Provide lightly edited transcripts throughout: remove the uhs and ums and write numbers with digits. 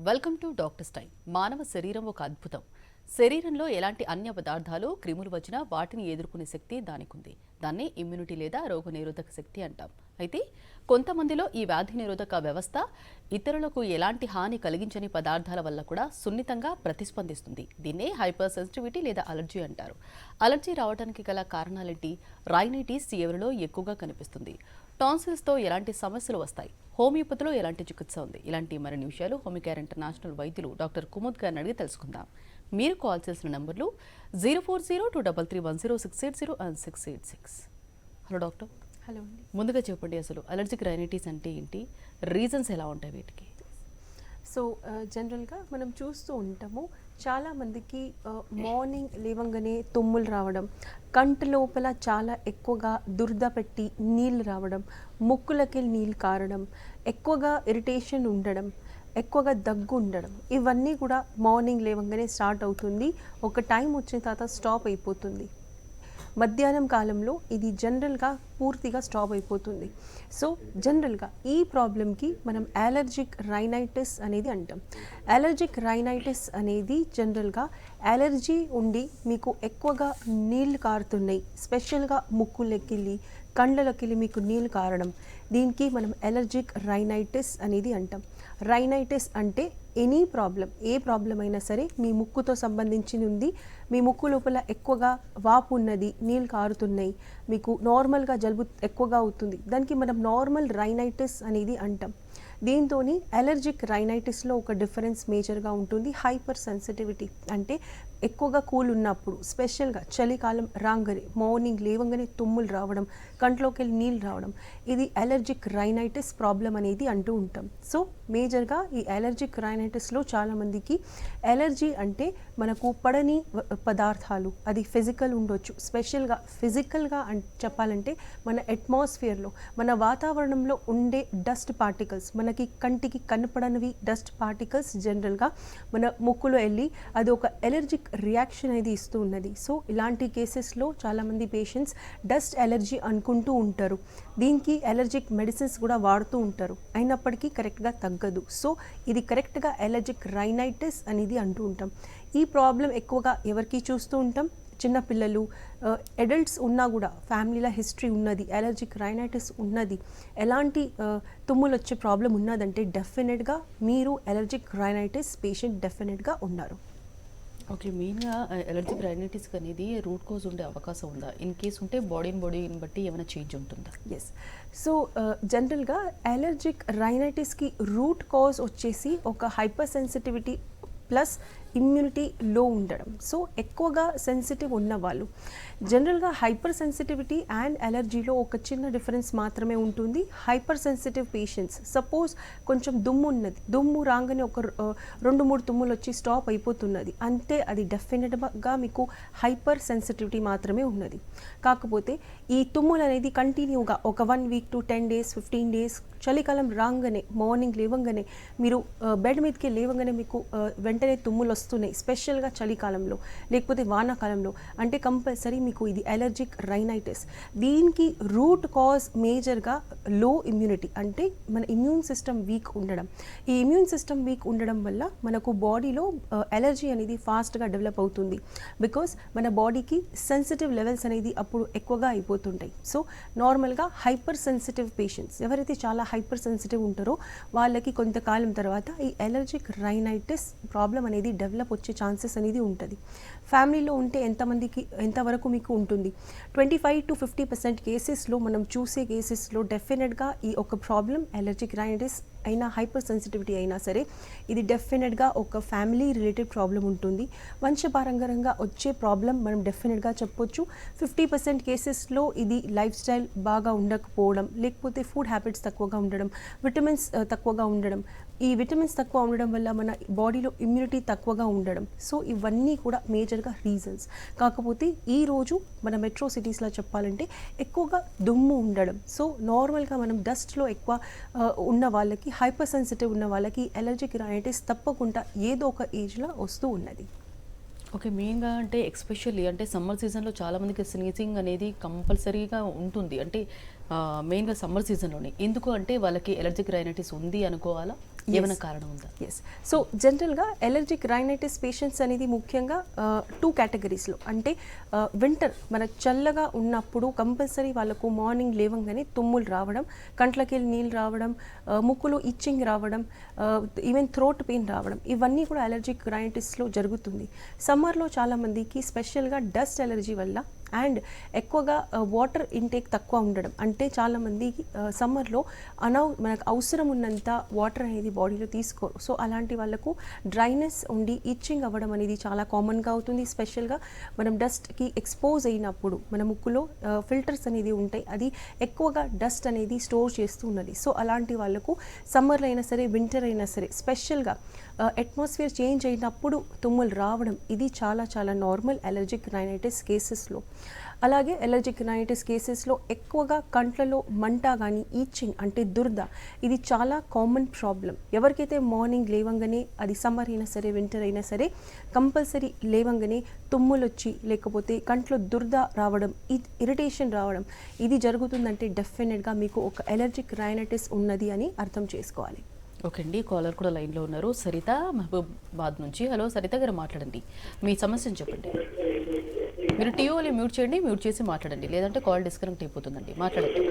Welcome to doctors time. మానవ శరీరం ఒక అద్భుతం. శరీరంలో ఎలాంటి అన్య పదార్థాలు క్రిములు వచ్చినా వాటిని ఎదుర్కొనే శక్తి దానికి ఉంది. దాన్ని ఇమ్యూనిటీ లేదా రోగనిరోధక శక్తి అంటాం. అయితే కొంతమందిలో ఈ వ్యాధి నిరోధక వ్యవస్థ ఇతరులకు ఎలాంటి హాని కలిగించని పదార్థాల వల్ల కూడా సున్నితంగా ప్రతిస్పందిస్తుంది. దీన్నే హైపర్ సెన్సిటివిటీ లేదా అలర్జీ అంటారు. అలర్జీ రావడానికి గల కారణాలేంటి? రైనైటిస్ ఎవరిలో ఎక్కువగా కనిపిస్తుంది? టాన్సిల్స్తో ఎలాంటి సమస్యలు వస్తాయి? హోమియోపతిలో ఎలాంటి చికిత్స ఉంది? ఇలాంటి మరిన్ని విషయాలు హోమియోకేర్ ఇంటర్నేషనల్ వైద్యులు డాక్టర్ కుముద్ గారిని అడిగి తెలుసుకుందాం. మీరు కాల్ చేసిన నంబర్లు 0402331068 అండ్ 686. Hello doctor. హలో అండి. ముందుగా చెప్పండి, అసలు అలర్జిక్ రైనైటిస్ అంటే ఏంటి, రీజన్స్ ఎలా ఉంటాయి వీటికి? సో జనరల్గా మనం చూస్తూ ఉంటాము, చాలామందికి మార్నింగ్ లేవంగానే తుమ్ములు రావడం, కంటి లోపల చాలా ఎక్కువగా దురద పెట్టి నీళ్ళు రావడం, ముక్కులకి నీళ్ళు కారడం, ఎక్కువగా ఇరిటేషన్ ఉండడం, ఎక్కువగా దగ్గు ఉండడం, ఇవన్నీ కూడా మార్నింగ్ లేవంగానే స్టార్ట్ అవుతుంది. ఒక టైం వచ్చిన తర్వాత స్టాప్ అయిపోతుంది. మధ్యాహ్నం కాలంలో ఇది జనరల్గా పూర్తిగా స్టాప్ అయిపోతుంది. సో జనరల్గా ఈ ప్రాబ్లంకి మనం అలర్జిక్ రైనైటిస్ అనేది అంటాం. అలర్జిక్ రైనైటిస్ అనేది జనరల్గా అలర్జీ ఉండి మీకు ఎక్కువగా నీళ్ళు కారుతున్నాయి, స్పెషల్గా ముక్కులకెళ్ళి కండ్లలోకెళ్ళి మీకు నీళ్ళు కారడం, దీనికి మనం అలర్జిక్ రైనైటిస్ అనేది అంటాం. రైనైటిస్ అంటే ఎనీ ప్రాబ్లం, ఏ ప్రాబ్లం అయినా సరే మీ ముక్కుతో సంబంధించింది ఉంది, మీ ముక్కు లోపల ఎక్కువగా వాపు ఉన్నది, నీళ్ళు కారుతున్నాయి, మీకు నార్మల్గా జలుబు ఎక్కువగా అవుతుంది, దానికి మనం నార్మల్ రైనైటిస్ అనేది అంటాం. దీంతో అలర్జిక్ రైనైటిస్లో ఒక డిఫరెన్స్ మేజర్గా ఉంటుంది. హైపర్ సెన్సిటివిటీ అంటే ఎక్కువగా కూల్ ఉన్నప్పుడు, స్పెషల్గా చలికాలం రాగానే మార్నింగ్ లేవగానే తుమ్ములు రావడం, కంట్లోకి వెళ్ళి నీళ్ళు రావడం, ఇది అలర్జిక్ రైనైటిస్ ప్రాబ్లం అనేది అంటూ ఉంటాం. సో మేజర్గా ఈ అలర్జిక్ రైనైటిస్లో చాలామందికి అలర్జీ అంటే మనకు పడని పదార్థాలు, అది ఫిజికల్ ఉండొచ్చు, స్పెషల్గా ఫిజికల్గా చెప్పాలంటే మన అట్మాస్ఫియర్లో, మన వాతావరణంలో ఉండే డస్ట్ పార్టికల్స్, మనకి కంటికి కనపడనివి డస్ట్ పార్టికల్స్ జనరల్గా మన ముక్కులో వెళ్ళి అది ఒక ఎలర్జిక్ రియాక్షన్ అనేది ఇస్తూ ఉన్నది. సో ఇలాంటి కేసెస్లో చాలామంది పేషెంట్స్ డస్ట్ ఎలర్జీ అనుకుంటూ ఉంటారు. దీనికి ఎలర్జిక్ మెడిసిన్స్ కూడా వాడుతూ ఉంటారు, అయినప్పటికీ కరెక్ట్గా తగ్గదు. సో ఇది కరెక్ట్గా ఎలర్జిక్ రైనైటిస్ అనేది అంటూ ఉంటాం. ఈ ప్రాబ్లం ఎక్కువగా ఎవరికి చూస్తూ ఉంటాం? చిన్నపిల్లలు, అడల్ట్స్ ఉన్నా కూడా ఫ్యామిలీలో హిస్టరీ ఉన్నది, అలర్జిక్ రైనైటిస్ ఉన్నది, ఎలాంటి తుమ్ములు వచ్చే ప్రాబ్లం ఉన్నదంటే డెఫినెట్గా మీరు అలర్జిక్ రైనైటిస్ పేషెంట్ డెఫినెట్గా ఉన్నారు. ఓకే, మెయిన్గా అలర్జిక్ రైనైటిస్ అనేది రూట్ కాజ్ ఉండే అవకాశం ఉందా? ఇన్ కేస్ ఉంటే బాడీని బట్టి ఏమైనా చేంజ్ ఉంటుందా? ఎస్. సో జనరల్గా అలర్జిక్ రైనైటిస్కి రూట్ కాజ్ వచ్చేసి ఒక హైపర్ సెన్సిటివిటీ ప్లస్ ఇమ్యూనిటీ లో ఉండడం. సో ఎక్కువగా సెన్సిటివ్ ఉన్న వాళ్ళు జనరల్గా హైపర్ సెన్సిటివిటీ అండ్ అలర్జీలో ఒక చిన్న డిఫరెన్స్ మాత్రమే ఉంటుంది. హైపర్ సెన్సిటివ్ పేషెంట్స్ సపోజ్ కొంచెం దుమ్ము ఉన్నది, దుమ్ము రాగానే ఒక 2-3 తుమ్ములు వచ్చి స్టాప్ అయిపోతున్నది అంటే అది డెఫినెట్గా మీకు హైపర్ సెన్సిటివిటీ మాత్రమే ఉన్నది. కాకపోతే ఈ తుమ్ములు అనేది కంటిన్యూగా ఒక 1 వీక్ to 10 days 15 days చలికాలం రాగానే మార్నింగ్ లేవగానే మీరు బెడ్ మీదకి లేవగానే మీకు వెంటనే తుమ్ములు వస్తున్నాయి, స్పెషల్గా చలికాలంలో లేకపోతే వానాకాలంలో, అంటే కంపల్సరీ మీకు ఇది అలర్జిక్ రైనైటిస్. దీనికి రూట్ కాజ్ మేజర్గా లో ఇమ్యూనిటీ, అంటే మన ఇమ్యూన్ సిస్టమ్ వీక్ ఉండడం. ఈ ఇమ్యూన్ సిస్టమ్ వీక్ ఉండడం వల్ల మనకు బాడీలో అలర్జీ అనేది ఫాస్ట్గా డెవలప్ అవుతుంది. బికాస్ మన బాడీకి సెన్సిటివ్ లెవెల్స్ అనేది అప్పుడు ఎక్కువగా అయిపోతుంటాయి. సో నార్మల్గా హైపర్ సెన్సిటివ్ పేషెంట్స్ ఎవరైతే చాలా హైపర్ సెన్సిటివ్ ఉంటారో వాళ్ళకి కొంతకాలం తర్వాత ఈ అలర్జిక్ రైనైటిస్ ప్రాబ్లం అనేది డెవలప్ వచ్చే ఛాన్సెస్ అనేది ఉంటుంది. ఫ్యామిలీలో ఉంటే ఎంతవరకు మీకు ఉంటుంది? 25 to 50% కేసెస్లో మనం చూసే కేసెస్లో డెఫినెట్గా ఈ ఒక ప్రాబ్లం అలర్జిక్ రైనైటిస్ అయినా హైపర్ సెన్సిటివిటీ అయినా సరే ఇది డెఫినెట్గా ఒక ఫ్యామిలీ రిలేటెడ్ ప్రాబ్లం ఉంటుంది. వంశపారంపరంగా వచ్చే ప్రాబ్లం మనం డెఫినెట్గా చెప్పొచ్చు. 50% కేసెస్లో ఇది లైఫ్ స్టైల్ బాగా ఉండకపోవడం, లేకపోతే ఫుడ్ హ్యాబిట్స్ తక్కువగా ఉండడం, విటమిన్స్ తక్కువగా ఉండడం, ఈ విటమిన్స్ తక్కువ ఉండడం వల్ల మన బాడీలో ఇమ్యూనిటీ తక్కువగా ఉండడం. సో ఇవన్నీ కూడా మేజర్గా రీజన్స్. కాకపోతే ఈరోజు మన మెట్రో సిటీస్లో చెప్పాలంటే ఎక్కువగా దుమ్ము ఉండడం. సో నార్మల్గా మనం డస్ట్లో ఎక్కువ ఉన్న వాళ్ళకి, హైపర్ సెన్సిటివ్ ఉన్న వాళ్ళకి అలర్జిక్ రైనైటిస్ తప్పకుండా ఏదో ఒక ఏజ్లో వస్తూ ఉన్నది. ఓకే, మెయిన్గా అంటే ఎక్స్పెషల్లీ అంటే సమ్మర్ సీజన్లో చాలామందికి స్నీజింగ్ అనేది కంపల్సరీగా ఉంటుంది. అంటే మెయిన్గా సమ్మర్ సీజన్లోనే. ఎందుకు అంటే వాళ్ళకి ఎలర్జిక్ రైనైటిస్ ఉంది అనుకోవాలా? ఏమైనా కారణం ఉందా? ఎస్. సో జనరల్గా ఎలర్జిక్ రైనైటిస్ పేషెంట్స్ అనేది ముఖ్యంగా 2 కేటగిరీస్లో, అంటే వింటర్ మనకు చల్లగా ఉన్నప్పుడు కంపల్సరీ వాళ్ళకు మార్నింగ్ లేవంగానే తుమ్ములు రావడం, కంట్లకి నీళ్ళు రావడం, ముక్కులో ఇచ్చింగ్ రావడం, ఈవెన్ థ్రోట్ పెయిన్ రావడం, ఇవన్నీ కూడా ఎలర్జిక్ రైనైటిస్లో జరుగుతుంది. సమ్మర్లో చాలామందికి స్పెషల్గా డస్ట్ ఎలర్జీ వల్ల అండ్ ఎక్కువగా వాటర్ ఇంటేక్ తక్కువ ఉండడం, అంటే చాలామందికి సమ్మర్లో మనకు అవసరం ఉన్నంత వాటర్ అనేది బాడీలో తీసుకోరు. సో అలాంటి వాళ్ళకు డ్రైనెస్ ఉండి ఇచ్చింగ్ అవ్వడం అనేది చాలా కామన్గా అవుతుంది. స్పెషల్గా మనం డస్ట్కి ఎక్స్పోజ్ అయినప్పుడు మన ముక్కులో ఫిల్టర్స్ అనేది ఉంటాయి, అది ఎక్కువగా డస్ట్ అనేది స్టోర్ చేస్తూ ఉన్నది. సో అలాంటి వాళ్ళకు సమ్మర్లో అయినా సరే వింటర్ అయినా సరే స్పెషల్గా అట్మాస్ఫియర్ చేంజ్ అయినప్పుడు తుమ్ములు రావడం ఇది చాలా చాలా నార్మల్ ఎలర్జిక్ రైనైటిస్ కేసెస్లో. అలాగే ఎలర్జిక్ రైనైటిస్ కేసెస్లో ఎక్కువగా కంట్లలో మంట కానీ ఈచింగ్ అంటే దురద, ఇది చాలా కామన్ ప్రాబ్లం. ఎవరికైతే మార్నింగ్ లేవంగానే, అది సమ్మర్ అయినా సరే వింటర్ అయినా సరే, కంపల్సరీ లేవంగానే తుమ్ములు వచ్చి లేకపోతే కంట్లో దురద రావడం, ఇరిటేషన్ రావడం ఇది జరుగుతుందంటే డెఫినెట్గా మీకు ఒక ఎలర్జిక్ రైనైటిస్ ఉన్నది అని అర్థం చేసుకోవాలి. ఓకే అండి, కాలర్ కూడా లైన్లో ఉన్నారు. సరిత మహబూబాబాద్ నుంచి. హలో సరిత గారు, మాట్లాడండి, మీ సమస్యను చెప్పండి. మీరు టీవీలో మ్యూట్ చేయండి, మ్యూట్ చేసి మాట్లాడండి, లేదంటే కాల్ డిస్కనెక్ట్ అయిపోతుందండి. మాట్లాడండి.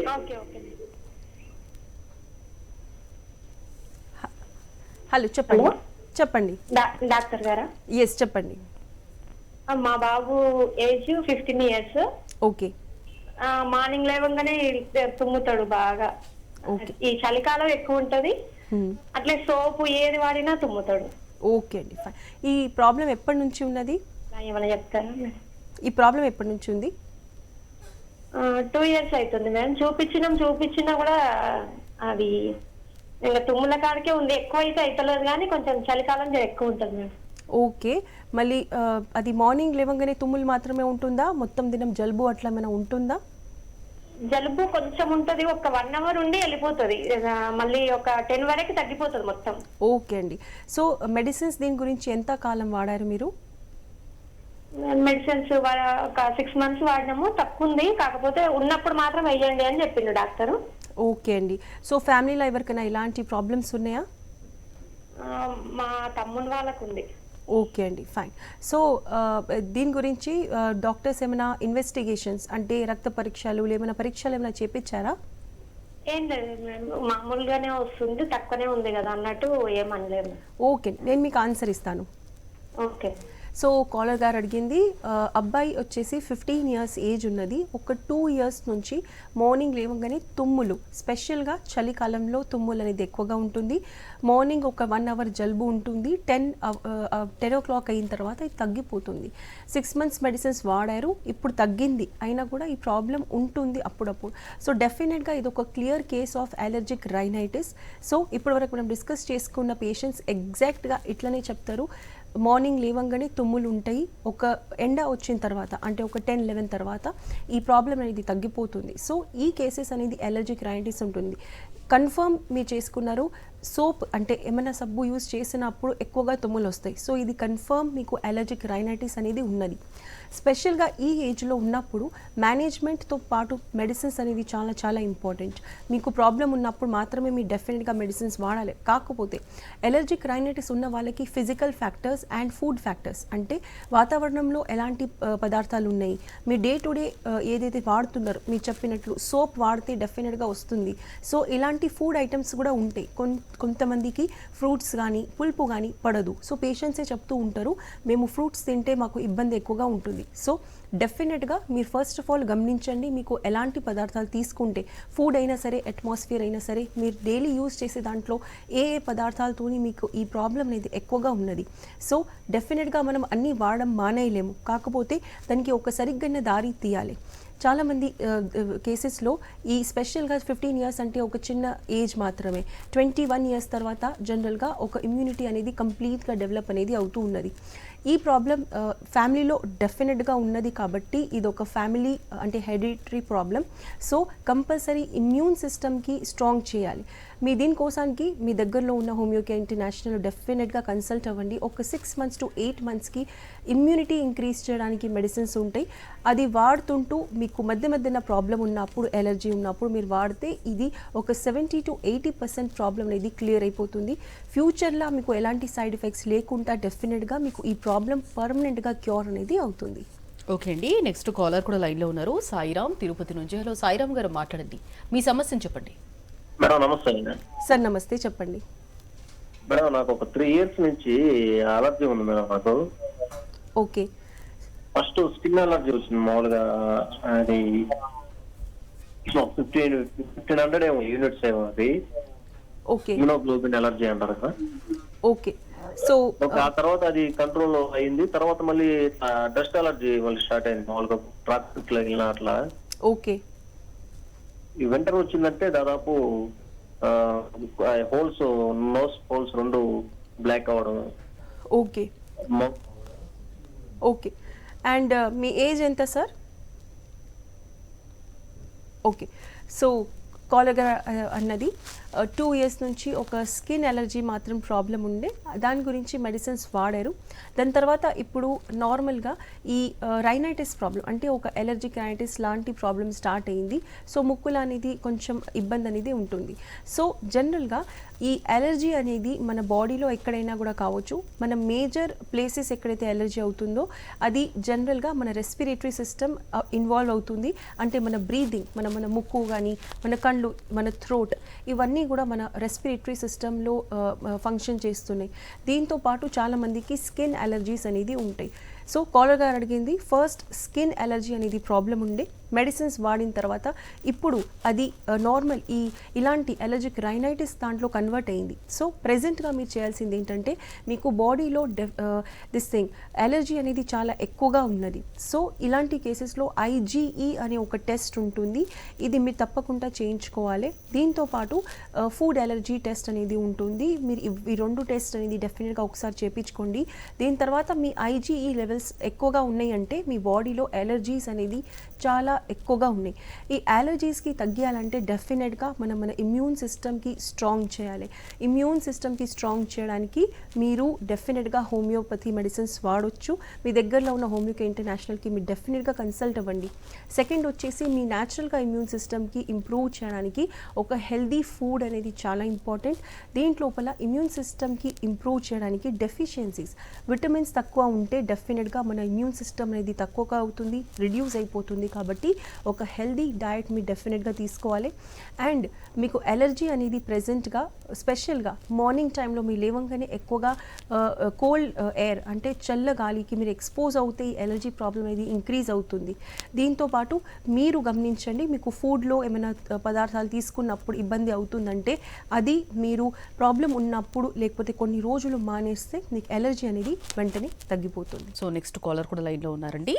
హలో చెప్పండి. చెప్పండి డాక్టర్ గారా? ఎస్ చెప్పండి. మా బాబు ఏజ్ 15 years. ఓకే. మార్నింగ్ లేవగానే తుమ్ముతాడు బాగా. ఈ చలికాలం ఎక్కువ ఉంటది, అట్లే సోపు ఏది వాడినా తుమ్ముతాడు. ఓకే అండి, ఫైన్. ఈ ప్రాబ్లం ఎప్పటి నుంచి ఉన్నది? ఏమైనా చెప్తారా? ఈ ప్రాబ్లం ఎప్పటి నుంచి ఉంది? 2 years అవుతుంది మేడం. చూపించినా కూడా అది ఇంకా తుమ్ముల కాడికే ఉంది. ఎక్కువ అయితే అవుతలేదు కానీ కొంచెం చలికాలం ఎక్కువ ఉంటుంది మేడం. ఓకే. మళ్ళీ అది మార్నింగ్ లేవగానే తుమ్ములు మాత్రమే ఉంటుందా? మొత్తం దినం జలుబు అట్లా ఏమైనా ఉంటుందా? జలుబు కొంచెం ఉంటది, ఒక 1 hour ఉండి వెళ్ళిపోతుంది, మళ్ళీ ఒక 10 వరకు తగ్గిపోతుంది మొత్తం. ఓకే అండి. సో మెడిసిన్స్ దీని గురించి ఎంత కాలం వాడారు మీరు? మెడిసిన్స్ ఒక 6 months వాడినాము, తక్కువ ఉంది, కాకపోతే ఉన్నప్పుడు మాత్రం వేయండి అని చెప్పిండు డాక్టర్. ఓకే అండి. సో ఫ్యామిలీలో ఎవరికైనా ఇలాంటి ప్రాబ్లమ్స్ ఉన్నాయా? మా తమ్ముని వాళ్ళకు ఉంది. ఓకే అండి, ఫైన్. సో దీని గురించి డాక్టర్స్ ఏమైనా ఇన్వెస్టిగేషన్స్ అంటే రక్త పరీక్షలు ఏమైనా పరీక్షలు ఏమైనా చేపించారా? ఏం లేదు మేడం, మామూలుగానే వస్తుంది, తక్కువనే ఉంది కదా అన్నట్టు ఏమనలేదు. ఓకే, నేను మీకు ఆన్సర్ ఇస్తాను. ఓకే. సో కాలర్ గారు అడిగింది, అబ్బాయి వచ్చేసి 15 years ఏజ్ ఉన్నది. ఒక 2 years నుంచి మార్నింగ్ లేవగానే తుమ్ములు, స్పెషల్గా చలికాలంలో తుమ్ములు అనేది ఎక్కువగా ఉంటుంది. మార్నింగ్ ఒక 1 hour జలుబు ఉంటుంది, 10 o'clock అయిన తర్వాత ఇది తగ్గిపోతుంది. 6 months మెడిసిన్స్ వాడారు, ఇప్పుడు తగ్గింది, అయినా కూడా ఈ ప్రాబ్లం ఉంటుంది అప్పుడప్పుడు. సో డెఫినెట్గా ఇది ఒక clear case of allergic rhinitis. So ఇప్పటివరకు మనం డిస్కస్ చేసుకున్న పేషెంట్స్ ఎగ్జాక్ట్గా ఇట్లనే చెప్తారు. మార్నింగ్ లేవంగానే తుమ్ములు ఉంటాయి, ఒక ఎండ వచ్చిన తర్వాత అంటే ఒక 10-11 తర్వాత ఈ ప్రాబ్లం అనేది తగ్గిపోతుంది. సో ఈ కేసెస్ అనేది అలర్జిక్ రైనైటిస్ ఉంటుంది. కన్ఫర్మ్ మీరు చేసుకున్నారు, సోప్ అంటే ఏమైనా సబ్బు యూజ్ చేసినప్పుడు ఎక్కువగా తుమ్ములు వస్తాయి. సో ఇది కన్ఫర్మ్ మీకు అలర్జిక్ రైనైటిస్ అనేది ఉన్నది. స్పెషల్గా ఈ ఏజ్లో ఉన్నప్పుడు మేనేజ్మెంట్తో పాటు మెడిసిన్స్ అనేది చాలా చాలా ఇంపార్టెంట్. మీకు ప్రాబ్లం ఉన్నప్పుడు మాత్రమే మీరు డెఫినెట్గా మెడిసిన్స్ వాడాలి. కాకపోతే ఎలర్జిక్ రైనైటిస్ ఉన్న వాళ్ళకి physical factors and food factors, అంటే వాతావరణంలో ఎలాంటి పదార్థాలు ఉన్నాయి, మీ డే టు డే ఏదైతే వాడుతున్నారో, మీరు చెప్పినట్లు సోప్ వాడితే డెఫినెట్గా వస్తుంది. సో ఇలాంటి ఫుడ్ ఐటమ్స్ కూడా ఉంటాయి. కొంతమందికి ఫ్రూట్స్ కానీ పులుపు కానీ పడదు. సో పేషెంట్సే చెప్తూ ఉంటారు, మేము ఫ్రూట్స్ తింటే మాకు ఇబ్బంది ఎక్కువగా ఉంటుంది. సో డెఫినెట్గా మీరు ఫస్ట్ ఆఫ్ ఆల్ గమనించండి, మీకు ఎలాంటి పదార్థాలు తీసుకుంటే, ఫుడ్ అయినా సరే అట్మాస్ఫియర్ అయినా సరే, మీరు డైలీ యూజ్ చేసే దాంట్లో ఏ పదార్థాలతో మీకు ఈ ప్రాబ్లం అనేది ఎక్కువగా ఉన్నది. సో డెఫినెట్గా మనం అన్నీ వాడడం మానేయలేము, కాకపోతే దానికి ఒక సరిగ్గా దారి తీయాలి. చాలామంది కేసెస్లో ఈ స్పెషల్గా 15 years అంటే ఒక చిన్న ఏజ్ మాత్రమే. 21 years తర్వాత జనరల్గా ఒక ఇమ్యూనిటీ అనేది కంప్లీట్గా డెవలప్ అనేది అవుతూ ఉన్నది. ఈ ప్రాబ్లం ఫ్యామిలీలో డెఫినెట్గా ఉన్నది కాబట్టి ఇది ఒక ఫ్యామిలీ అంటే hereditary problem. So compulsory immune సిస్టమ్కి స్ట్రాంగ్ చేయాలి. మీ దీనికోసానికి మీ దగ్గరలో ఉన్న హోమియోకేర్ ఇంటర్నేషనల్ డెఫినెట్గా కన్సల్ట్ అవ్వండి. ఒక 6 months to 8 monthsకి ఇమ్యూనిటీ ఇంక్రీజ్ చేయడానికి మెడిసిన్స్ ఉంటాయి. అది వాడుతుంటూ మీకు మధ్యన ప్రాబ్లం ఉన్నప్పుడు, ఎలర్జీ ఉన్నప్పుడు మీరు వాడితే ఇది ఒక 70 to 80% ప్రాబ్లం అనేది క్లియర్ అయిపోతుంది. ఫ్యూచర్లో మీకు ఎలాంటి సైడ్ ఎఫెక్ట్స్ లేకుండా డెఫినెట్గా మీకు ఈ ప్రాబ్లం పర్మనెంట్గా క్యూర్ అనేది అవుతుంది. ఓకే అండి, నెక్స్ట్ కాలర్ కూడా లైన్లో ఉన్నారు. సాయిరామ్ తిరుపతి నుంచి. హలో సాయిరామ్ గారు, మాట్లాడండి, మీ సమస్యను చెప్పండి. మేడం నమస్తే అండి. సార్ నమస్తే, చెప్పండి. మేడం నాకు ఒక 3 years నుంచి అలర్జీ ఉంది మేడం. నాకు ఓకే ఫస్ట్ స్కిన్ అలర్జీ వచ్చింది మామూలుగా. అది 1500 ఏమో యూనిట్స్ ఏమో అది ఓకే హిమోగ్లోబిన్ అలర్జీ అంటారు కదా. ఓకే సో ఆ తర్వాత అది కంట్రోల్ అయింది. తర్వాత మళ్ళీ డస్ట్ అలర్జీ మళ్ళీ స్టార్ట్ అయింది మామూలుగా ట్రాఫిక్ వెళ్ళిన అట్లా. ఓకే ఈ వింటర్ వచ్చిందంటే దాదాపు హోల్స్, నోస్ హోల్స్ 2 బ్లాక్ అవడం. Okay okay and me age ఎంత సార్? ఓకే సో కాలర్ గారు అన్నది 2 years నుంచి ఒక స్కిన్ ఎలర్జీ మాత్రం ప్రాబ్లం ఉండే, దాని గురించి మెడిసిన్స్ వాడారు. దాని తర్వాత ఇప్పుడు నార్మల్గా ఈ రైనైటిస్ ప్రాబ్లం అంటే ఒక ఎలర్జిక్ రైనైటిస్ లాంటి ప్రాబ్లం స్టార్ట్ అయింది. సో ముక్కులు అనేది కొంచెం ఇబ్బంది అనేది ఉంటుంది. సో జనరల్గా ఈ ఎలర్జీ అనేది మన బాడీలో ఎక్కడైనా కూడా కావచ్చు. మన మేజర్ ప్లేసెస్ ఎక్కడైతే ఎలర్జీ అవుతుందో అది జనరల్గా మన రెస్పిరేటరీ సిస్టమ్ ఇన్వాల్వ్ అవుతుంది. అంటే మన బ్రీదింగ్, మన ముక్కు కానీ, మన కళ్ళు, మన థ్రోట్, ఇవన్నీ కూడా మన రెస్పిరేటరీ సిస్టంలో ఫంక్షన్ చేస్తున్నాయి. దీంతో పాటు చాలామందికి స్కిన్ అలర్జీస్ అనేది ఉంటాయి. సో కాలర్ గారు అడిగింది ఫస్ట్ స్కిన్ అలర్జీ అనేది ప్రాబ్లం ఉండే, మెడిసిన్స్ వాడిన తర్వాత ఇప్పుడు అది నార్మల్ ఇలాంటి ఎలర్జిక్ రైనైటిస్ దాంట్లో కన్వర్ట్ అయింది. సో ప్రెజెంట్గా మీరు చేయాల్సింది ఏంటంటే మీకు బాడీలో దిస్ థింగ్ ఎలర్జీ అనేది చాలా ఎక్కువగా ఉన్నది. సో ఇలాంటి కేసెస్లో IgE అనే ఒక టెస్ట్ ఉంటుంది, ఇది మీరు తప్పకుండా చేయించుకోవాలి. దీంతో పాటు ఫుడ్ ఎలర్జీ టెస్ట్ అనేది ఉంటుంది. మీరు ఈ 2 టెస్ట్ అనేది డెఫినెట్గా ఒకసారి చేయించుకోండి. దీని తర్వాత మీ IgE లెవెల్స్ ఎక్కువగా ఉన్నాయి అంటే మీ బాడీలో ఎలర్జీస్ అనేది చాలా ఎక్కువగా ఉన్నాయి. ఈ అలర్జీస్కి తగ్గాలంటే డెఫినెట్గా మన ఇమ్యూన్ సిస్టమ్కి స్ట్రాంగ్ చేయాలి. ఇమ్యూన్ సిస్టమ్కి స్ట్రాంగ్ చేయడానికి మీరు డెఫినెట్గా హోమియోపతి మెడిసిన్స్ వాడొచ్చు. మీ దగ్గరలో ఉన్న హోమియోకేర్ ఇంటర్నేషనల్కి మీరు డెఫినెట్గా కన్సల్ట్ అవ్వండి. సెకండ్ వచ్చేసి మీ న్యాచురల్గా ఇమ్యూన్ సిస్టమ్కి ఇంప్రూవ్ చేయడానికి ఒక హెల్దీ ఫుడ్ అనేది చాలా ఇంపార్టెంట్. దీంట్లోపల ఇమ్యూన్ సిస్టమ్కి ఇంప్రూవ్ చేయడానికి డెఫిషియన్సీస్, విటమిన్స్ తక్కువ ఉంటే డెఫినెట్గా మన ఇమ్యూన్ సిస్టమ్ అనేది తక్కువగా అవుతుంది, రిడ్యూస్ అయిపోతుంది. కాబట్టి ఒక హెల్దీ డయట్ మీరు డెఫినెట్గా తీసుకోవాలి. అండ్ మీకు ఎలర్జీ అనేది ప్రెజెంట్గా స్పెషల్గా మార్నింగ్ టైంలో మీరు లేవంగానే ఎక్కువగా కోల్డ్ ఎయిర్ అంటే చల్ల గాలికి మీరు ఎక్స్పోజ్ అవుతే ఈ ఎలర్జీ ప్రాబ్లం అనేది ఇంక్రీజ్ అవుతుంది. దీంతోపాటు మీరు గమనించండి, మీకు ఫుడ్లో ఏమైనా పదార్థాలు తీసుకున్నప్పుడు ఇబ్బంది అవుతుందంటే అది మీరు ప్రాబ్లం ఉన్నప్పుడు లేకపోతే కొన్ని రోజులు మానేస్తే మీకు ఎలర్జీ అనేది వెంటనే తగ్గిపోతుంది. సో నెక్స్ట్ కాలర్ కూడా లైన్లో ఉన్నారండి.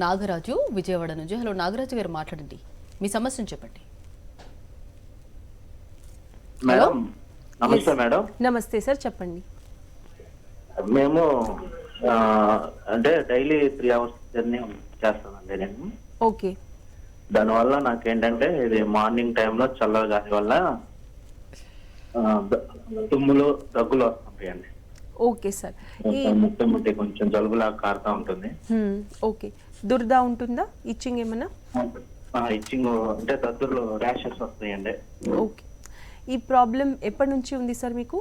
నాగరాజు విజయవాడ నుంచి. హలో నాగరాజు గారు, మాట్లాడండి, మీ సమస్యను చెప్పండి. మేడం నమస్తే. మేడం నమస్తే సార్, చెప్పండి. మేము అంటే డైలీ 3 hours జర్నీ చేస్తానండి నేను. ఓకే దానివల్ల నాకేంటంటే ఇది మార్నింగ్ టైంలో చల్ల గాలి వల్ల తుమ్ములు, దగ్గులు వస్తుంటాయండి. Okay sir. ముట్టి కొంచెం జలుబులాగా కారుతా ఉంటుంది. ఓకే, దురద ఉంటుందా? ఇచ్చింగ్ ఏమన్నా? ఇచ్చింగ్ అంటే దగ్గరలో ర్యాషెస్ వస్తాయండి. ఓకే, ఈ ప్రాబ్లం ఎప్పటి నుంచి ఉంది సార్ మీకు?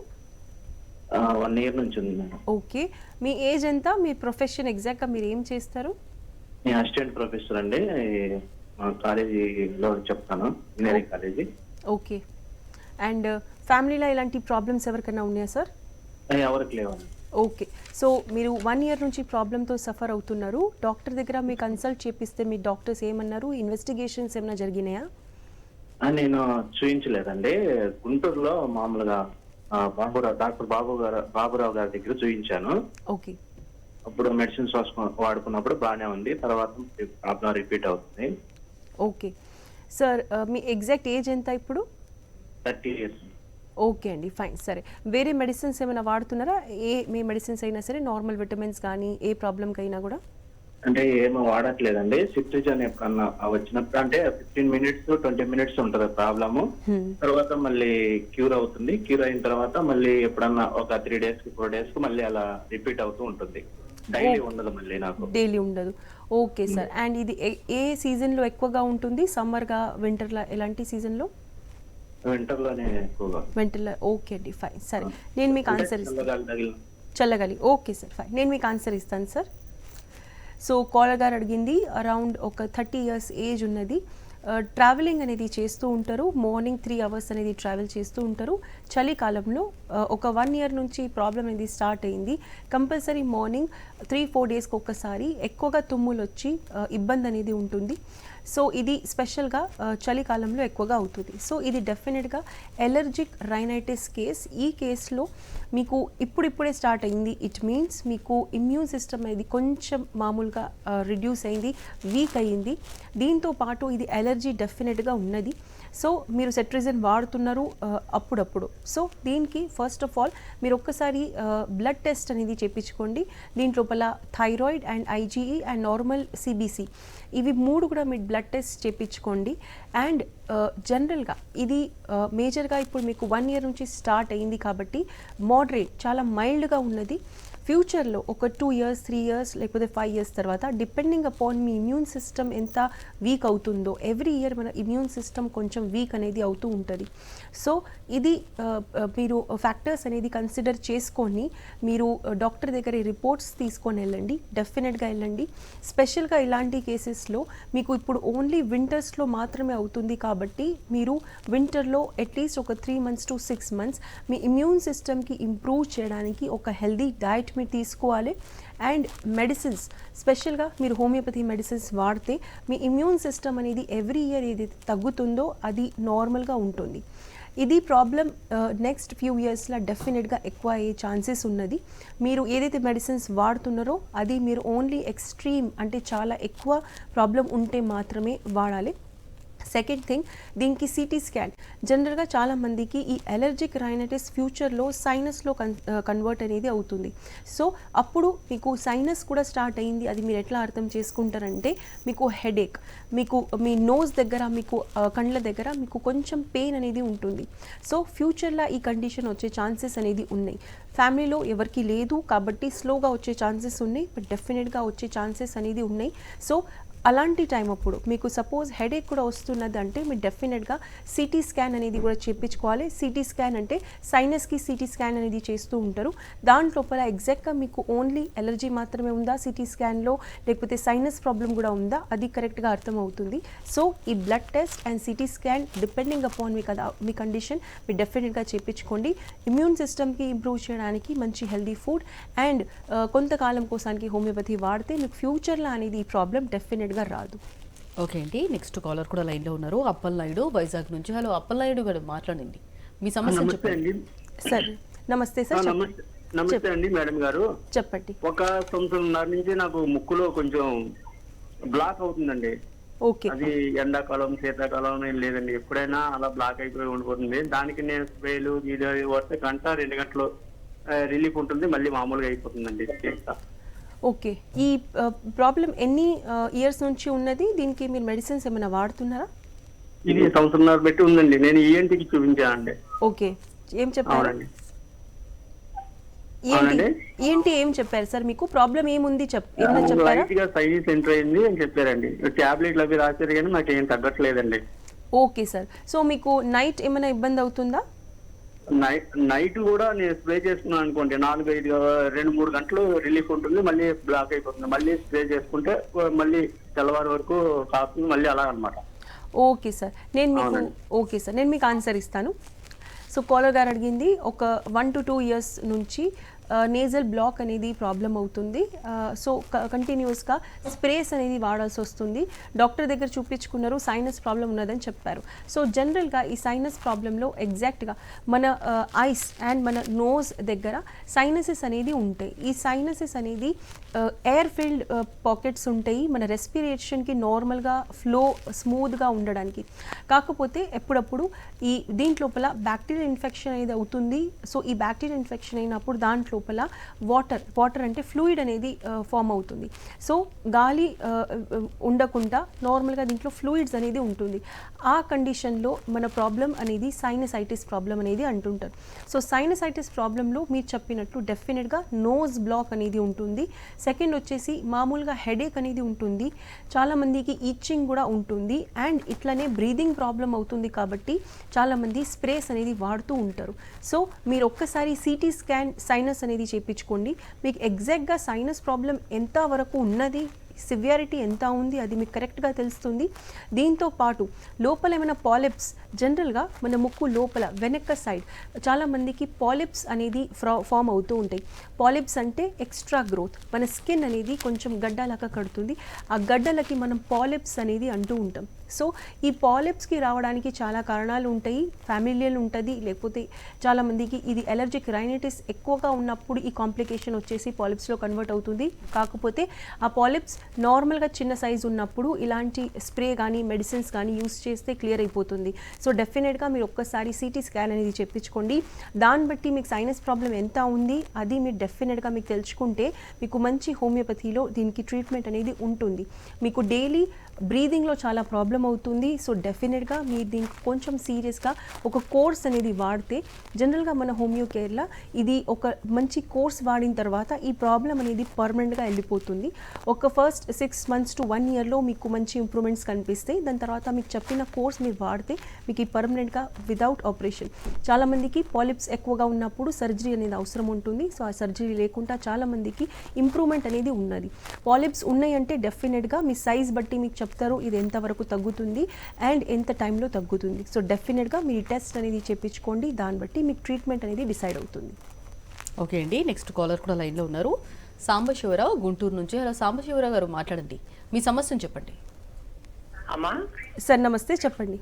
1 year నుంచి ఉంది మేడం. ఓకే, మీ ఏజ్ ఎంత? మీ ప్రొఫెషన్ ఎగ్జాక్ట్గా మీరు ఏం చేస్తారు? నేను అసిస్టెంట్ ప్రొఫెసర్ అండి, మా కాలేజీలో చెప్తాను, ఇంజనీరింగ్ కాలేజీ. ఓకే, అండ్ ఫ్యామిలీలో ఇలాంటి ప్రాబ్లమ్స్ ఎవరికైనా ఉన్నాయా సార్? ఎవరికి లేవండి. ఓకే, సో మీరు 1 year నుంచి ప్రాబ్లంతో సఫర్ అవుతున్నారు. డాక్టర్ దగ్గర మీ కన్సల్ట్ చేపిస్తే మీ డాక్టర్స్ ఏమన్నారు? ఇన్వెస్టిగేషన్స్ ఏమైనా జరిగినాయా? నేను చూయించలేదండి. గుంటూరులో మామూలుగా డాక్టర్ బాబురావు గారి దగ్గర చూయించాను. ఓకే, అప్పుడు మెడిసిన్స్ వాడుకున్నప్పుడు బాగానే ఉంది, తర్వాత ప్రాబ్లం రిపీట్ అవుతుంది. ఓకే సార్, మీ ఎగ్జాక్ట్ ఏజ్ ఎంత ఇప్పుడు? 30 years. ఓకే అండి, ఫైన్. సరే, వేరే మెడిసిన్స్ ఏమైనా వాడుతున్నారా? మీ మెడిసిన్స్ అయినా సరే, నార్మల్ విటమిన్స్ కానీ ఏ ప్రాబ్లంకి అయినా కూడా? అంటే ఏమో వాడట్లేదండి. సిట్రిజన్ ఎప్పుడన్నా వచ్చినప్పుడు అంటే 15 మినిట్స్ 20 మినిట్స్ ఉంటది ప్రాబ్లము. తర్వాత మళ్ళీ క్యూర్ అవుతుంది. క్యూర్ అయిన తర్వాత మళ్ళీ ఎప్పుడన్నా ఒక 3 డేస్ కి 4 డేస్ కి మళ్ళీ అలా రిపీట్ అవుతూ ఉంటుంది. డైలీ ఉండదు మళ్ళీ నాకు. డైలీ ఉండదు. Okay sir. అండ్ ఇది ఏ సీజన్లో ఎక్కువగా ఉంటుంది? సమ్మర్గా, వింటర్లా, ఎలాంటి సీజన్లో? వింటర్ లోనే ఎక్కువగా. వింటర్లో. ఓకే అండి, ఫైన్. సరే, నేను మీకు అంటే ఆన్సర్ ఇస్తాను. చల్లగాలి తగిలిన చల్లగాలి. Okay sir, fine. నేను మీకు ఆన్సర్ ఇస్తాను సార్. సో కాలర్ గారు అడిగింది అరౌండ్ ఒక 30 ఇయర్స్ ఏజ్ ఉన్నది. ట్రావెలింగ్ అనేది చేస్తూ ఉంటారు. మార్నింగ్ 3 అవర్స్ అనేది ట్రావెల్ చేస్తూ ఉంటారు. చలికాలంలో ఒక 1 ఇయర్ నుంచి ప్రాబ్లం అనేది స్టార్ట్ అయింది. కంపల్సరీ మార్నింగ్ 3-4 డేస్కి ఒక్కసారి ఎక్కువగా తుమ్ములు వచ్చి ఇబ్బంది అనేది ఉంటుంది. సో ఇది స్పెషల్గా చలికాలంలో ఎక్కువగా అవుతుంది. సో ఇది డెఫినెట్గా ఎలర్జిక్ రైనైటిస్ కేస్. ఈ కేసులో మీకు ఇప్పుడిప్పుడే స్టార్ట్ అయింది. ఇట్ మీన్స్ మీకు ఇమ్యూన్ సిస్టమ్ అనేది కొంచెం మామూలుగా రిడ్యూస్ అయింది, వీక్ అయ్యింది. దీంతో పాటు ఇది ఎలర్జీ డెఫినెట్గా ఉన్నది. సో మీరు సెట్రిజన్ వాడుతున్నారు అప్పుడప్పుడు. సో దీనికి ఫస్ట్ ఆఫ్ ఆల్ మీరు ఒక్కసారి బ్లడ్ టెస్ట్ అనేది చేయించుకోండి. దీంట్లోపల thyroid and IgE and normal CBC ఇవి 3 కూడా మీరు బ్లడ్ టెస్ట్ చేయించుకోండి. అండ్ జనరల్గా ఇది మేజర్గా ఇప్పుడు మీకు 1 ఇయర్ నుంచి స్టార్ట్ అయింది కాబట్టి మోడరేట్, చాలా మైల్డ్గా ఉన్నది. ఫ్యూచర్లో ఒక 2 ఇయర్స్ 3 ఇయర్స్ లేకపోతే 5 ఇయర్స్ తర్వాత depending upon me immune system ఎంత వీక్ అవుతుందో, ఎవ్రీ ఇయర్ మన ఇమ్యూన్ సిస్టమ్ కొంచెం వీక్ అనేది అవుతూ ఉంటుంది. సో ఇది మీరు ఫ్యాక్టర్స్ అనేది కన్సిడర్ చేసుకొని మీరు డాక్టర్ దగ్గర రిపోర్ట్స్ తీసుకొని వెళ్ళండి. డెఫినెట్గా వెళ్ళండి. స్పెషల్గా ఇలాంటి కేసెస్లో మీకు ఇప్పుడు ఓన్లీ వింటర్స్లో మాత్రమే అవుతుంది కాబట్టి మీరు వింటర్లో అట్లీస్ట్ ఒక 3 months to 6 months me immune సిస్టమ్కి ఇంప్రూవ్ చేయడానికి ఒక హెల్దీ డైట్ మీరు తీసుకోవాలి. అండ్ మెడిసిన్స్, స్పెషల్గా మీరు హోమియోపతి మెడిసిన్స్ వాడితే మీ ఇమ్యూన్ సిస్టమ్ అనేది ఎవ్రీ ఇయర్ ఏదైతే తగ్గుతుందో అది నార్మల్గా ఉంటుంది. ఇది ప్రాబ్లం నెక్స్ట్ ఫ్యూ ఇయర్స్లో డెఫినెట్గా ఎక్కువ అయ్యే ఛాన్సెస్ ఉన్నది. మీరు ఏదైతే మెడిసిన్స్ వాడుతున్నారో అది మీరు ఓన్లీ ఎక్స్ట్రీమ్ అంటే చాలా ఎక్కువ ప్రాబ్లం ఉంటే మాత్రమే వాడాలి. సెకండ్ థింగ్, దీనికి సిటీ స్కాన్. జనరల్గా చాలామందికి ఈ ఎలర్జిక్ రైనైటిస్ ఫ్యూచర్లో సైనస్లో కన్వర్ట్ అనేది అవుతుంది. సో అప్పుడు మీకు సైనస్ కూడా స్టార్ట్ అయింది. అది మీరు ఎట్లా అర్థం చేసుకుంటారంటే మీకు హెడేక్, మీకు మీ నోస్ దగ్గర, మీకు కళ్ళ దగ్గర మీకు కొంచెం పెయిన్ అనేది ఉంటుంది. సో ఫ్యూచర్లో ఈ కండిషన్ వచ్చే ఛాన్సెస్ అనేది ఉన్నాయి. ఫ్యామిలీలో ఎవరికి లేదు కాబట్టి స్లోగా వచ్చే ఛాన్సెస్ ఉన్నాయి, బట్ డెఫినెట్గా వచ్చే ఛాన్సెస్ అనేది ఉన్నాయి. సో అలాంటి టైం అప్పుడు మీకు సపోజ్ హెడేక్ కూడా వస్తున్నది అంటే మీరు డెఫినెట్గా సిటీ స్కాన్ అనేది కూడా చేయించుకోవాలి. సిటీ స్కాన్ అంటే సైనస్కి సిటీ స్కాన్ అనేది చేస్తూ ఉంటారు. దాంట్లోపల ఎగ్జాక్ట్గా మీకు ఓన్లీ ఎలర్జీ మాత్రమే ఉందా సిటీ స్కాన్లో, లేకపోతే సైనస్ ప్రాబ్లం కూడా ఉందా, అది కరెక్ట్గా అర్థమవుతుంది. సో ఈ blood test and CT scan depending upon me condition మీరు డెఫినెట్గా చేయించుకోండి. ఇమ్యూన్ సిస్టమ్కి ఇంప్రూవ్ చేయడానికి మంచి హెల్దీ ఫుడ్ అండ్ కొంతకాలం కోసానికి హోమియోపతి వాడితే మీకు ఫ్యూచర్లో అనేది ఈ ప్రాబ్లం డెఫినెట్గా రాదు. ఓకే అండి, నెక్స్ట్ కాలర్ కూడా లైన్లో ఉన్నారు. అప్పలనాయుడు వైజాగ్ నుంచి. హలో అప్పలనాయుడు గారు, మాట్లాడండి. మీ సమస్య చెప్పండి. సార్ నమస్తే సార్. నమస్తే అండి మేడం గారు. చెప్పండి. ఒక సంవత్సరంన్నర నుంచి నాకు ముక్కులో కొంచెం బ్లాక్ అవుతుందండి. ఓకే. అది ఎండాకాలం శీతాకాలం ఏం లేదండి, ఎప్పుడైనా అలా బ్లాక్ అయిపోయి ఉండిపోతుంది. దానికి నేను స్ప్రేలు ఇది వస్తే 1-2 గంటలు రిలీఫ్ ఉంటుంది, మళ్ళీ మామూలుగా అయిపోతుందండి. ఓకే. ఈ ప్రాబ్లం ఎన్ని ఇయర్స్ నుంచి ఉన్నది? దీనికి మీరు మెడిసిన్స్ ఏమైనా వాడుతున్నారా? ఇది సంవత్సరంన్నర పెట్టి ఉందండి. నేను ఈఎన్టీకి చూపించానండి. ఓకే, ఏం చెప్పారు? ఏంటి ఏం చెప్పారు సార్? మీకు ప్రాబ్లం ఏముంది ఏమైనా చెప్పారా? లైట్ గా సైనస్ ఎంటర్ అయింది అని చెప్పారండి. టాబ్లెట్లు అవి రాశారు కానీ నాకు ఏం తగ్గట్లేదండి. Okay sir. సో మీకు నైట్ ఏమైనా ఇబ్బంది అవుతుందా? నైట్ కూడా నేను స్ప్రే చేసుకున్నాను అనుకోండి, 2-3 గంటలు రిలీఫ్ ఉంటుంది, మళ్ళీ బ్లాక్ అయిపోతుంది. మళ్ళీ స్ప్రే చేసుకుంటే మళ్ళీ తెల్లవారు వరకు కాస్తుంది, మళ్ళీ అలా అనమాట. ఓకే సార్, నేను మీకు ఆన్సర్ ఇస్తాను. సో కాలర్ గారు అడిగింది ఒక 1 to 2 ఇయర్స్ నుంచి నేజల్ బ్లాక్ అనేది ప్రాబ్లం అవుతుంది. సో కంటిన్యూస్గా స్ప్రేస్ అనేది వాడాల్సి వస్తుంది. డాక్టర్ దగ్గర చూపించుకున్నారు, సైనస్ ప్రాబ్లం ఉన్నదని చెప్పారు. సో జనరల్గా ఈ సైనస్ ప్రాబ్లంలో ఎగ్జాక్ట్గా మన ఐస్ అండ్ మన నోస్ దగ్గర సైనసెస్ అనేది ఉంటాయి. ఈ సైనసెస్ అనేది ఎయిర్ ఫిల్డ్ పాకెట్స్ ఉంటాయి మన రెస్పిరేషన్కి నార్మల్గా ఫ్లో స్మూత్గా ఉండడానికి. కాకపోతే ఎప్పుడప్పుడు ఈ దీంట్లోపల బ్యాక్టీరియల్ ఇన్ఫెక్షన్ అనేది అవుతుంది. సో ఈ బ్యాక్టీరియల్ ఇన్ఫెక్షన్ అయినప్పుడు దాంట్లో లోపల వాటర్ అంటే ఫ్లూయిడ్ అనేది ఫామ్ అవుతుంది. సో గాలి ఉండకుండా నార్మల్గా దీంట్లో ఫ్లూయిడ్స్ అనేది ఉంటుంది. ఆ కండిషన్లో మన ప్రాబ్లం అనేది సైనసైటిస్ ప్రాబ్లం అనేది అంటుంటారు. సో సైనసైటిస్ ప్రాబ్లంలో మీరు చెప్పినట్టు డెఫినెట్గా నోజ్ బ్లాక్ అనేది ఉంటుంది. సెకండ్ వచ్చేసి మామూలుగా హెడేక్ అనేది ఉంటుంది, చాలామందికి ఈచింగ్ కూడా ఉంటుంది, అండ్ ఇట్లనే బ్రీదింగ్ ప్రాబ్లం అవుతుంది. కాబట్టి చాలామంది స్ప్రేస్ అనేది వాడుతూ ఉంటారు. సో మీరు ఒక్కసారి సిటీ స్కాన్ సైనస్ అనేది చేయించుకోండి. మీకు ఎగ్జాక్ట్గా సైనస్ ప్రాబ్లం ఎంత వరకు ఉన్నది, సివియారిటీ ఎంత ఉంది అది మీకు కరెక్ట్గా తెలుస్తుంది. దీంతో పాటు లోపల ఏమైనా పాలిప్స్, జనరల్గా మన ముక్కు లోపల వెనక సైడ్ చాలామందికి పాలిప్స్ అనేది ఫామ్ అవుతూ ఉంటాయి. పాలిప్స్ అంటే ఎక్స్ట్రా గ్రోత్, మన స్కిన్ అనేది కొంచెం గడ్డలాగా కడుతుంది. ఆ గడ్డలకి మనం పాలిప్స్ అనేది అంటూ ఉంటాం. సో ఈ పాలిప్స్కి రావడానికి చాలా కారణాలు ఉంటాయి. ఫ్యామిలియల్ ఉంటుంది, లేకపోతే చాలామందికి ఇది ఎలర్జిక్ రైనైటిస్ ఎక్కువగా ఉన్నప్పుడు ఈ కాంప్లికేషన్ వచ్చేసి పాలిప్స్లో కన్వర్ట్ అవుతుంది. కాకపోతే ఆ పాలిప్స్ నార్మల్గా చిన్న సైజు ఉన్నప్పుడు ఇలాంటి స్ప్రే కానీ మెడిసిన్స్ కానీ యూస్ చేస్తే క్లియర్ అయిపోతుంది. సో డెఫినెట్గా మీరు ఒక్కసారి సిటీ స్కాన్ అనేది చెప్పించుకోండి. దాన్ని బట్టి మీకు సైనస్ ప్రాబ్లం ఎంత ఉంది అది మీరు డెఫినెట్గా మీకు తెలుసుకుంటే మీకు మంచి హోమియోపతిలో దీనికి ట్రీట్మెంట్ అనేది ఉంటుంది. మీకు డైలీ బ్రీదింగ్లో చాలా ప్రాబ్లం అవుతుంది. సో డెఫినెట్గా మీరు దీనికి కొంచెం సీరియస్గా ఒక కోర్స్ అనేది వాడితే, జనరల్గా మన హోమియో కేర్లో ఇది ఒక మంచి కోర్స్ వాడిన తర్వాత ఈ ప్రాబ్లం అనేది పర్మనెంట్గా వెళ్ళిపోతుంది. ఒక ఫస్ట్ 6 months to 1 yearలో మీకు మంచి ఇంప్రూవ్మెంట్స్ కనిపిస్తాయి. దాని తర్వాత మీకు చెప్పిన కోర్స్ మీరు వాడితే మీకు ఈ పర్మనెంట్గా వితౌట్ ఆపరేషన్. చాలామందికి పాలిప్స్ ఎక్కువగా ఉన్నప్పుడు సర్జరీ అనేది అవసరం ఉంటుంది. సో ఆ సర్జరీ లేకుండా చాలామందికి ఇంప్రూవ్మెంట్ అనేది ఉన్నది. పాలిప్స్ ఉన్నాయంటే డెఫినెట్గా మీ సైజ్ బట్టి మీకు చెప్తారు ఇది ఎంతవరకు తగ్గుతుంది అండ్ ఎంత టైంలో తగ్గుతుంది. సో డెఫినెట్గా మీరు టెస్ట్ అనేది చేయించుకోండి. దాన్ని బట్టి మీకు ట్రీట్మెంట్ అనేది డిసైడ్ అవుతుంది. ఓకే అండి, నెక్స్ట్ కాలర్ కూడా లైన్లో ఉన్నారు. సాంబశివరావు గుంటూరు నుంచి. హలో సాంబశివరావు గారు, మాట్లాడండి, మీ సమస్యను చెప్పండి. అమ్మా సార్ నమస్తే, చెప్పండి.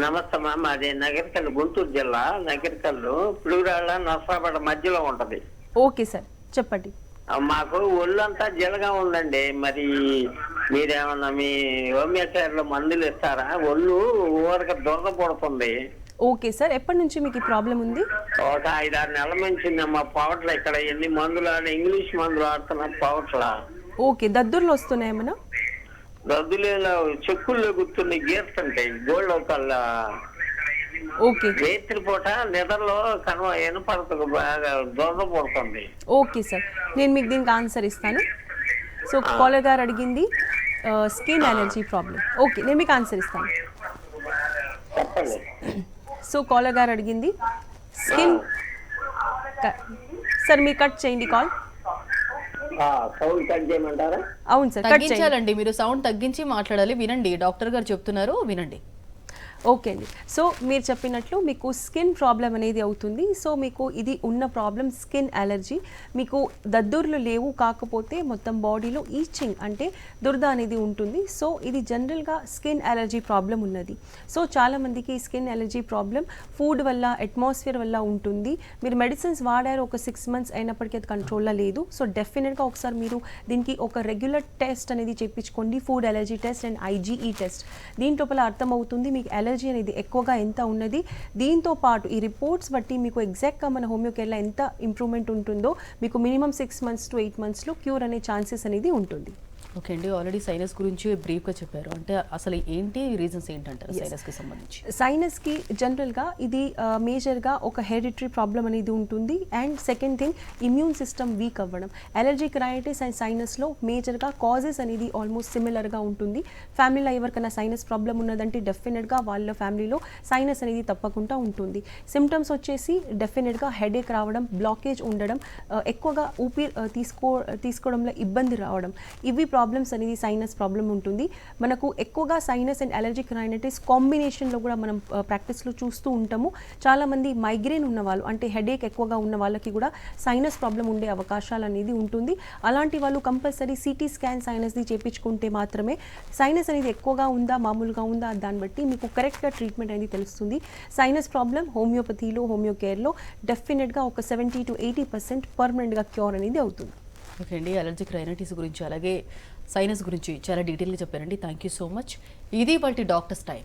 నమస్తే అమ్మా, మాది నగరికల్లు, గుంటూరు జిల్లా నగరికల్లు, పులిగురాళ్ళ నర్సాపేట మధ్యలో ఉంటది. ఓకే సార్, చెప్పండి. మాకు ఒళ్ళంతా జిలగా ఉందండి. మరి మీరేమన్నా మీ హోమియోపతిలో మందులు ఇస్తారా? ఒళ్ళు ఊరక దురద పడుతుంది. ఓకే సార్, ఎప్పటి నుంచి మీకు ఈ ప్రాబ్లం ఉంది? ఒక 5-6 నెలల నుంచి మా పవట్ల ఇక్కడ ఎన్ని మందులు ఇంగ్లీష్ మందులు ఆడుతున్నా పవట్ల. ఓకే, దద్దుర్లు వస్తున్నాయి ఏమన్నా? దద్దులేలో చెక్కుల్లో గుర్తున్నాయి, గీరుతుంటాయి గోల్డ్ ఒకళ్ళ. ఓకే, రేత్రి పూట నిద్రలో వినపడుతుంది, బాగా దురద పడుతుంది. ఓకే సార్, నేను మీకు దీనికి ఆన్సర్ ఇస్తాను. సో కాలర్ గారు అడిగింది స్కిన్ అలర్జీ ప్రాబ్లం. ఓకే, నేను మీకు ఆన్సర్ ఇస్తాను. చెప్పండి. సో కాలర్ గారు అడిగింది స్కిన్. సార్ మీరు కట్ చేయండి కాల్. సౌండ్ కట్ చేయమంటారా? అవును సార్, కట్ చేయండి. తగ్గించాలండి, మీరు సౌండ్ తగ్గించి మాట్లాడాలి. వినండి, డాక్టర్ గారు చెప్తున్నారు, వినండి. ఓకే అండి, సో మీరు చెప్పినట్లు మీకు స్కిన్ ప్రాబ్లం అనేది అవుతుంది. సో మీకు ఇది ఉన్న ప్రాబ్లం స్కిన్ అలర్జీ. మీకు దద్దుర్లు లేవు, కాకపోతే మొత్తం బాడీలో ఈచింగ్ అంటే దురద అనేది ఉంటుంది. సో ఇది జనరల్గా స్కిన్ అలర్జీ ప్రాబ్లం ఉన్నది. సో చాలామందికి స్కిన్ అలర్జీ ప్రాబ్లం ఫుడ్ వల్ల, అట్మాస్ఫియర్ వల్ల ఉంటుంది. మీరు మెడిసిన్స్ వాడారు, ఒక 6 months అయినప్పటికీ అది కంట్రోల్లో లేదు. సో డెఫినెట్గా ఒకసారి మీరు దీనికి ఒక రెగ్యులర్ టెస్ట్ అనేది చేయించుకోండి, food allergy test and IgE test. దీంట్లోపల అర్థమవుతుంది మీకు అలర్జీ అనేది ఎక్కువగా ఎంత ఉన్నది. దీంతో పాటు ఈ రిపోర్ట్స్ బట్టి మీకు ఎగ్జాక్ట్గా మన హోమియో కేర్లో ఎంత ఇంప్రూవ్మెంట్ ఉంటుందో మీకు మినిమం 6 months to 8 monthsలో క్యూర్ అనే ఛాన్సెస్ అనేది ఉంటుంది. ఓకే అండి, ఆల్రెడీ సైనస్ గురించి బ్రీఫ్గా చెప్పారు. అంటే అసలు ఏంటి రీజన్స్ ఏంటంటారు సైనస్కి సంబంధించి? సైనస్కి జనరల్గా ఇది మేజర్గా ఒక హెరిటరీ ప్రాబ్లం అనేది ఉంటుంది. And second thing, immune system week అవ్వడం. అలర్జిక్ రైనైటిస్ అండ్ సైనస్లో మేజర్గా కాజెస్ అనేది ఆల్మోస్ట్ సిమిలర్గా ఉంటుంది. ఫ్యామిలీలో ఎవరికైనా సైనస్ ప్రాబ్లం ఉన్నదంటే డెఫినెట్గా వాళ్ళ ఫ్యామిలీలో సైనస్ అనేది తప్పకుండా ఉంటుంది. సిమ్టమ్స్ వచ్చేసి డెఫినెట్గా హెడేక్ రావడం, బ్లాకేజ్ ఉండడం, ఎక్కువగా ఊపిరి తీసుకోవడంలో ఇబ్బంది రావడం, ఇవి ప్రాబ్లమ్స్ అనేది సైనస్ ప్రాబ్లం ఉంటుంది. మనకు ఎక్కువగా సైనస్ అండ్ అలర్జిక్ రైనైటిస్ కాంబినేషన్లో కూడా మనం ప్రాక్టీస్లో చూస్తూ ఉంటాము. చాలామంది మైగ్రేన్ ఉన్న వాళ్ళు, అంటే హెడేక్ ఎక్కువగా ఉన్న వాళ్ళకి కూడా సైనస్ ప్రాబ్లం ఉండే అవకాశాలు అనేది ఉంటుంది. అలాంటి వాళ్ళు కంపల్సరీ సిటీ స్కాన్ సైనస్ది చేయించుకుంటే మాత్రమే సైనస్ అనేది ఎక్కువగా ఉందా, మామూలుగా ఉందా, దాన్ని బట్టి మీకు కరెక్ట్గా ట్రీట్మెంట్ అనేది తెలుస్తుంది. సైనస్ ప్రాబ్లం హోమియోపతిలో, హోమియో కేర్లో డెఫినెట్గా ఒక 70 to 80% పర్మనెంట్గా క్యూర్ అనేది అవుతుంది. ఓకే అండి, అలర్జిక్ రైనైటిస్ గురించి అలాగే సైనస్ గురించి చాలా డీటెయిల్గా చెప్పారండి. Thank you so much. ఇది వాటి డాక్టర్స్ టైం.